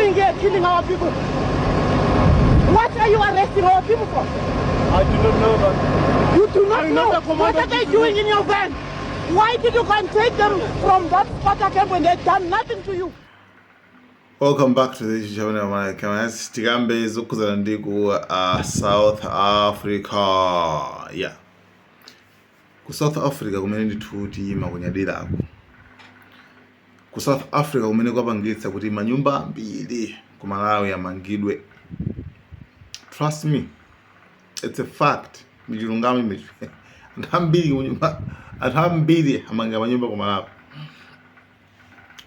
doing here killing our people? What are you arresting our people for? I do not know that. You do not know? What are they doing in your van? Why did you go and take them from that Sparta camp when they've done nothing to you? Welcome back to this channel. Tigambe zokuzana ndiku South Africa. Yeah. Ku South Africa kumene ndithuti makunyadira ako. Ku South Africa kumene kwapangitsa kuti manyumba ambiri ku Malawi amangidwe. Trust me. It's a fact. Mijulungami michu. Antambiri amanga manyumba ku Malawi.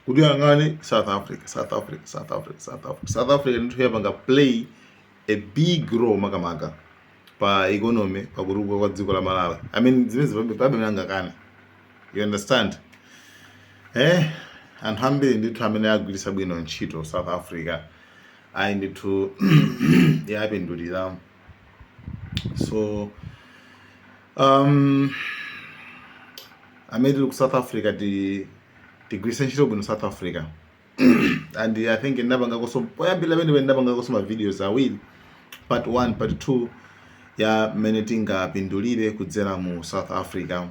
Kudu angani South Africa nithu yapanga play a big role makamaka pa economy pa kuruka kwa dziko la Malawi. I mean zimene pamene kana. You understand? And hambiri ndithu amene agwirisa bwino ntchito South Africa I need to yapindulira. So I made it look South Africa the gwirisa ntchito bwino South Africa. And I think ndabanga koso poyambira bene ndabanga koso ma videos awiri part 1 part 2 ya mene tingapindulire kudzera mu South Africa.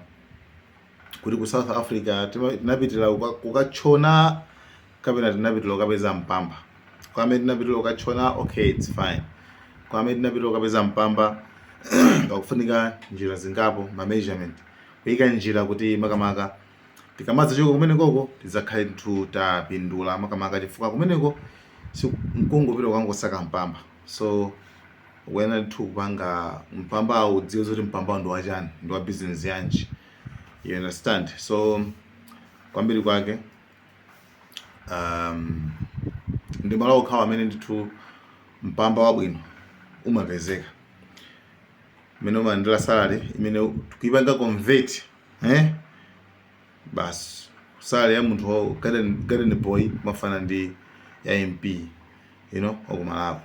Kuti ku South Africa tinapitira kukachona kapena tinapitira ukapeza mpamba. Kwame tinapitira ukachona okay it's fine. Kwame tinapitira ukapeza mpamba ngakufunika njira zingapo ma measurement. Kuika njira kuti makamaka tikamaza choko kumene koko tizakhale tutapindula makamaka chifukwa kumeneko si mkungopita kwangosaka mpamba. So wena kupanga mpamba udziwe zoti mpamba ndo wachani ndo wa business yanji. You understand? So kwambiri kwake ndi malo okhawa amene ndithu mpamba wabwino umapezeka. Mene umandira salary imene tukipanga convert bas salary ya munthu wa garden boy mafana ndi ya MP, you know, okumalapo.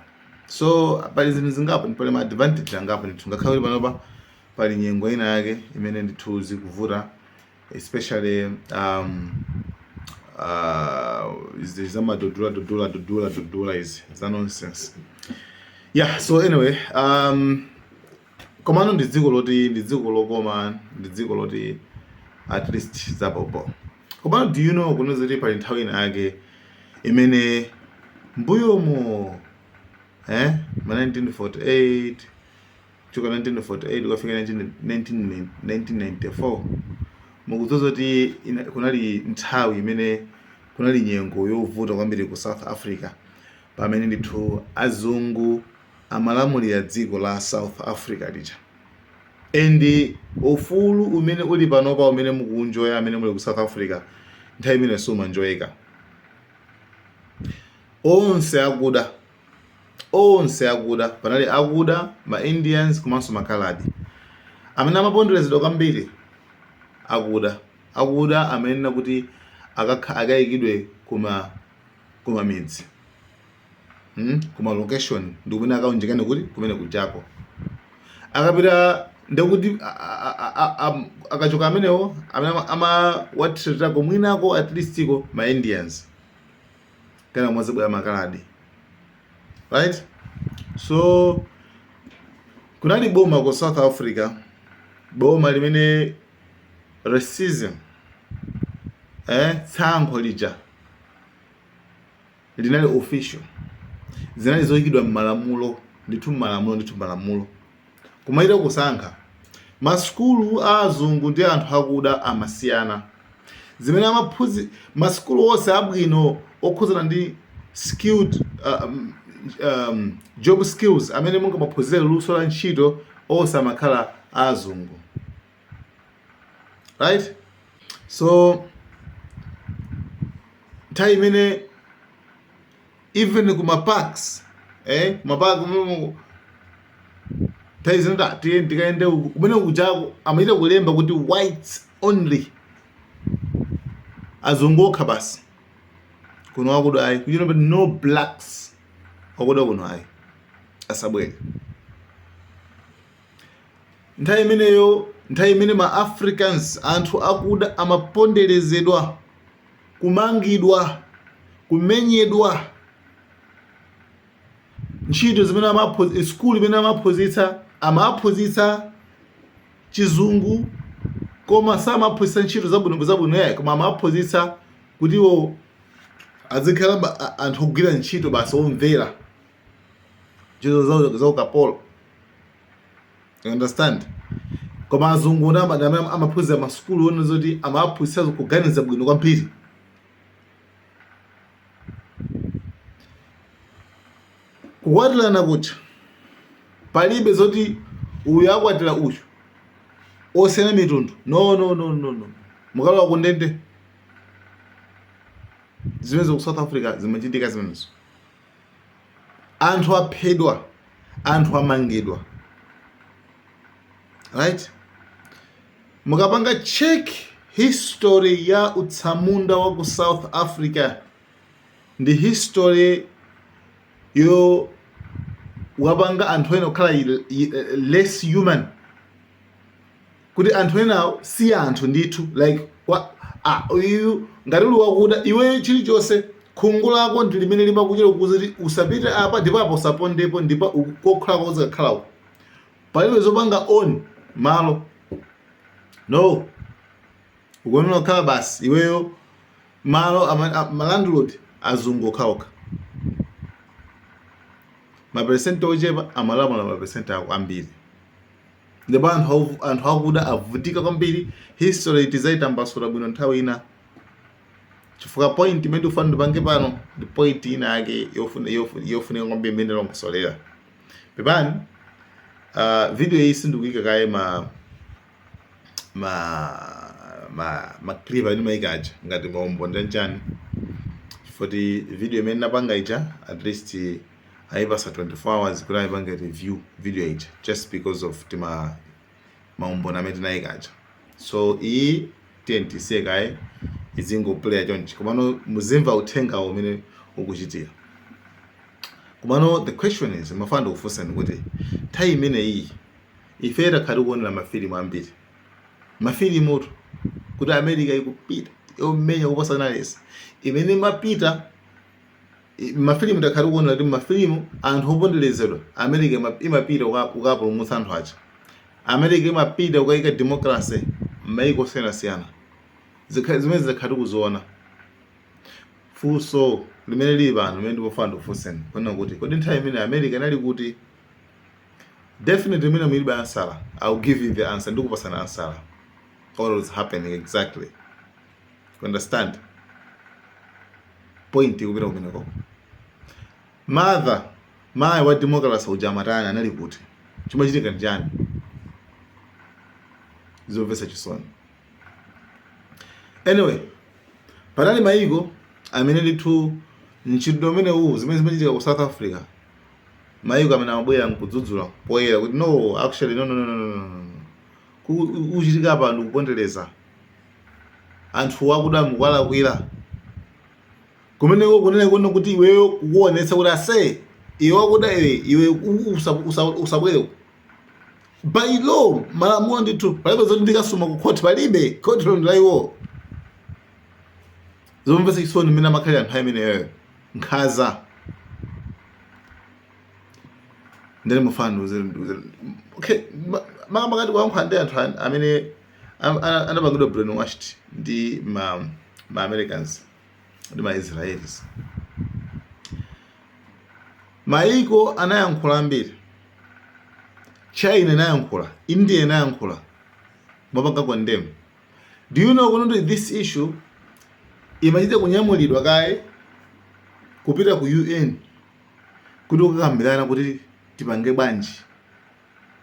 So pali zinthu zingapo pali ma advantage angapo ndithu ngakhale panopa pali nyengo ina yake imene ndithu zikuvuta especially is zama dodula is nonsense. Yeah, so anyway, komano ndi dziko lokoma ndi dziko loti at least zapopo. Komano do you know kunoza kuti pali nthawi ina yake imene mbuyomo ma 1948 chuka 1948 ukafika 1994 mukuzoza kuti kunali nthawi imene kunali nyengo yovuta kwambiri ku South Africa pamene ndithu azungu amalamulira dziko la South Africa lija. And ufulu umene uli panopa umene mukunjoya amene muli ku South Africa nthawi imene sumanjoyeka. Onse akuda panali akuda ma Indians komanso makaladi amene amaponderezedwa kwambiri akuda amene kuti akayikidwe kuma midzi kuma location ndi kumene akaunjikane kuti kumene kujako akapita ndekuti akachoka amenewo amene wathirako mwinako at least ko ma Indians kana mwazibwa makaladi, right? So kunali boma ku South Africa, boma limene racism tsankho lija linali official, zinali zoyikidwa m'malamulo ndithu malamulo kumaita kusankha maskulu azungu ndi anthu akuda amasiyana zimene amaphuzi maskulu onse abwino okhuzana ndi skilled job skills amene munga maphunzire luso la ntchito onse amakhala azungu, right? So nthawi imene even kuma parks nthawi zino tikaende kumene kujako amaita kulemba kuti whites only, azungu okha basi kuno akuda ayi kuchino but no blacks akuda kuno ayi asabwere. Nthawi imene ma Africans anthu akuda amaponderezedwa kumangidwa kumenyedwa ntchito zimene school imene amaphunzitsa chizungu koma samaphunzitsa ntchito zabwino koma amaphunzitsa kuti iwo azikhala anthu ogwira ntchito basi omvera ntchito za ukapolo. You understand? Koma azungu amaphunzitsa masukulu one zoti amaphunzitsa kuganiza bwino kwambiri. Kukwatilana kuti palibe zoti uyu akwatira uyu osiyana mitundu. No. Mukalowa kundende zimenezo ku South Africa zimachitika zimenezo. Anthu aphedwa, anthu amangidwa. Right? Mukapanga check history ya utsamunda wa ku South Africa ndi history yo wapanga anthu ena kukhala less human, kuti anthu enawo si anthu ndithu, like uyu ngati uli wakuda iwe chilichonse khungu lako ndi limene limakuchera kuti usapite apa ndipo apa usapondepo ndipo kokhala kozikakhalako. Palibe zopanga on malo, no. Ukonena kukhala basi iweyo malo landlord azungu okhaokha. Maperesenti ochepa amalamula maperesenti ambiri. Ndipo anthu akuda avutika kwambiri. History tizaitambasula bwino nthawi ina, chifukwa point imene ufana ndipange pano ndi point ina yake yofunika kwambiri imene lombasolera. Pepani video iyi sindikuyika kaye ma clip ani maikaja ngati maumbo njani, chifukwa video imene napanga ija at least aipasa 24 hours kuti aipanga review video ija just because of maumbo amene tinaikaja. So iyi tiyentise kaye izingoplaya chonchi komano muzimva uthenga umene ukuchitika. Komano the question is, mafando kufunsani kuti nthawi imene iyi ife takhali kuonera mafilimu ambiri, mafilimu kuti America ikupita yomenya kuposa analesi imene mapita mafilimu takhali kuonera kuti mafilimu anthu oponderezedwa. America imapita ukapulumutsa anthu aja. America imapita ukayika democracy m'mayiko osiyanasiyana. Zimene zikhali kuziona funso limene lili pano limene ndipofana kufunsani kuna kuti kodi nthawi imene America inali kuti. Definitely imene mulibe answer. I'll give you the answer. Ndikupasana answer what was happening exactly. You understand? Point ikupita kumeneko. Mayi wa democracy ujamatana anali kuti chimachitika njani zomvetsa chisoni. Anyway, panali mayiko amene ndithu ntchito umene zimene zimachitika ku South Africa, mayiko amene amabwera nkudzudzula poyera kuti no actually no kuchitika pano kupondereza anthu wakuda mukwalakwira kumeneko kunene kuno kuti iweyo kuonetsa kuti ase iwe wakuda iwe usabwere by law. Malamulo ndithu palibe zoti ndikasuma ku court, palibe court londaiwo. Zomvetsa chisoni mina makhali anthu ameneyo nkhaza ndele mufano okay makati kwankhandea anthu amene anapangidwa brainwashed ndi ma Americans ndi ma Israelis. Mayiko anayankhula ambiri, China inayankhula, India inayankhula, mapanga condemn. Do you know kuti this issue imachita kunyamulidwa kaye kupita ku UN kuti ukakambirana kuti tipange bwanji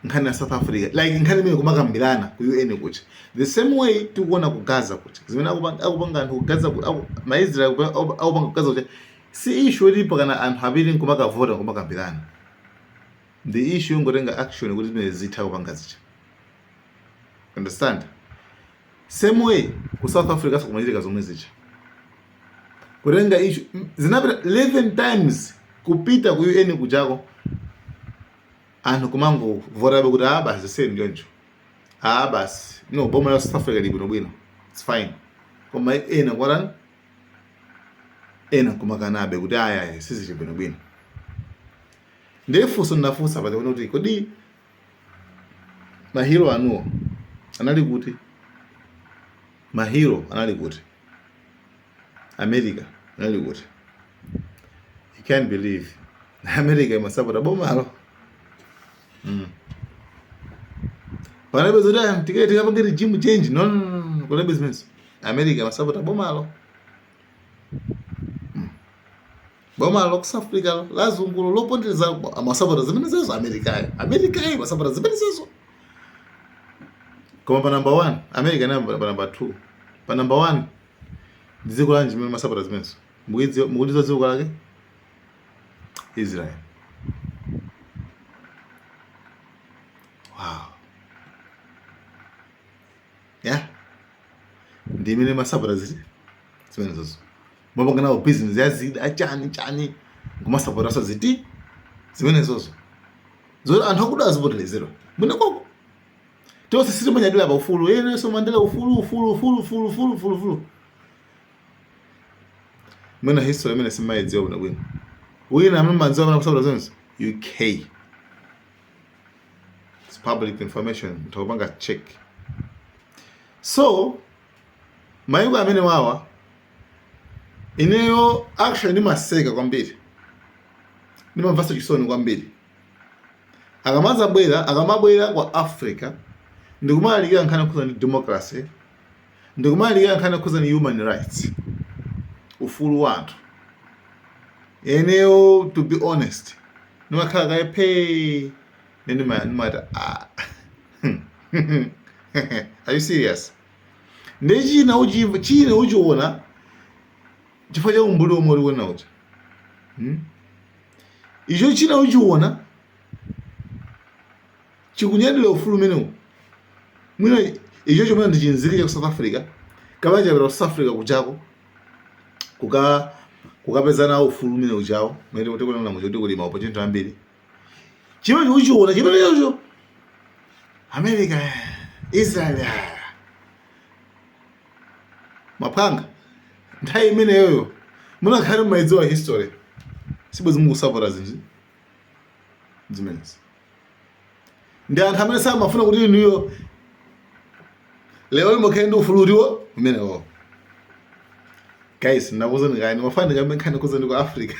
nkhani ya South Africa, like nkhani imene kumakambirana ku UN kuti the same way tikuona ku Gaza kuti zimene akupanga anthu ku Gaza ma Israel akupanga ku Gaza kuti si issue ilipo kana anthu apiri nkumakavota kumakambirana. The issue ngotenga action kuti zimene zitha kupanga zicha. Understand? Same way ku South Africa sakumachitika zomwe zicha. Kurenga issue zinapita 11 times kupita ku UN kujako anthu kumango vota kuti basi same njonjo. Basi no boma la South Africa libino bwino. It's fine. Koma ena kwaran ena kumakanabe kuti aya sisi libino bwino. Ndefunso nafunsa pati kuti kodi mahero anuwo anali kuti? Mahero anali kuti? America anali kuti? You can't believe America imasapota bomalo. Panabe zoda tiketi kapanga regime change. No. Kule business. America imasapota bomalo. Bomalo ku South Africa lazungulo lopondereza amasapota zimene zezo America imasapota zimene zezo. Koma pa number 1, America na pa number 2. Pa number 1 dziko la njimene masapota zimene. Mukudziwa dziko lake? Israel. Wow. Yeah. Ndimene masapota zimene zozo. Mabanga nawo business yazida achani ngumasapota so ziti zimene zozo. Zolo anthu akuda azipotelezero. Mwina koko. Tose sisi manyadila pa ufulu. Nelson Mandela ufulu. Mwina history mwina simayidziwa bwino bwino. Wina manziwa bana kusapota zimene UK. It's public information. Mtakupanga check. So mayiko amene wawa ineyo actually nimaseka kwambiri. Nimamvasa chisoni kwambiri. Akamabwera kwa Africa ndikumalikira nkhani kuza ni democracy, ndikumalikira nkhani kuza ni human rights, ufulu wanthu. Eneyo to be honest nimakhala kayepe nimata are you serious? Ndechina uchiona chifukwa cha umbuli omwe uliwona uja. Icho china uchiona chikunyadila ufulu umenewu. Mwina icho chomwe ndichinzikire ku South Africa, kabaja ku South Africa kuchako kukapezana ufulu umenewu chawo, mwene utekona na mucho ndikulima opportunity ambiri. Chimene uchiona chimene chocho America, Israel, mapanga nthawi imeneyoyo munakhale mmayidziwa history sibwezi mukusapota zimenezi. Ndi anthu amene samafuna kuti inuyo lero limukhale ndi ufulu utiwo umenewo. Guys, nakuzani kani mafana ndikamene kuzani ku Africa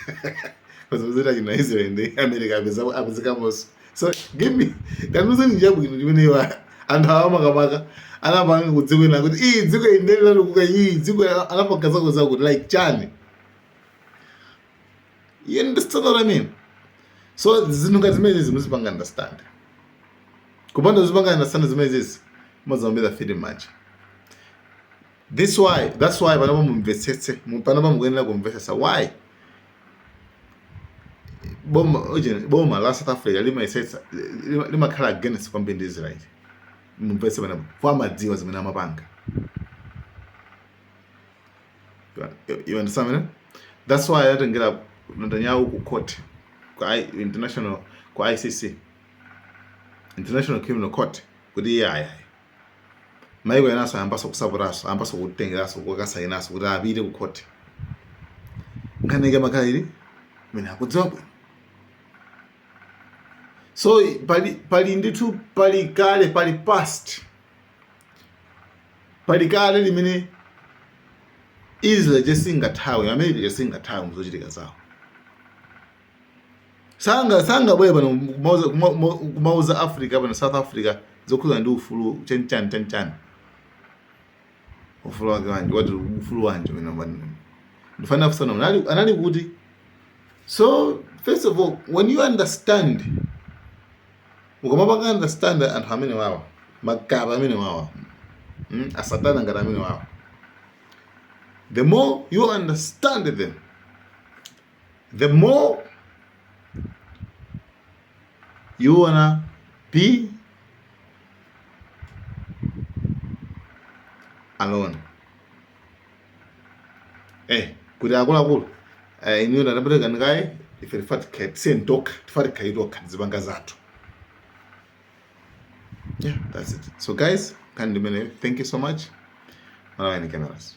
kuzozita china Israel ndi America apezekamonso. So give me kanuzani njabwino chimenewa anthu awamakapaka anapanga kudzikwena kuti dziko indelera lokuka dziko anapagaza koza kuti like chani. You understand what I mean? So zinthu ngati zimene muzipanga understand. Kupanda zipanga understand zimene zizi muzambira feed much. That's why panapa mumvetsetse, panapa mukuyenera kumvetsetsa why boma la South Africa limakhala against kwambiri ndi Israel. Mumvetse panapa kwa madziwa zimene amapanga. You understand me? That's why I didn't get up Netanyahu ku court kwa international kwa ICC, International Criminal Court kuti yaya maiko yanaso ambaso kusaburaso ambaso kutengeraso kwakasayinaso kuti apite ku court. Nkaneke makairi mina akudziwa bwino. So pali ndithu pali kale pali past pali kale limene Israel jesingathawe, America jesingathawe muzochitika zawo. Sanga bwe bano kumauza Africa bano South Africa zokhuza ndi ufulu chanchani. Ufulu wake wanje wati ufulu wanje mina mbani. Ndifana kusana anali kuti. So first of all, when you understand, ukamapanga understand anthu amene wawa, makaba amene wawa, asatana ngati amene wawa. The more you understand them, the more you wanna be alone. Kuti akulu inu ndapateka ngai ife tifati sendoka tifati kaidoka zibanga zathu. Yeah, that's it. So guys, thank you so much. Malawi cameras.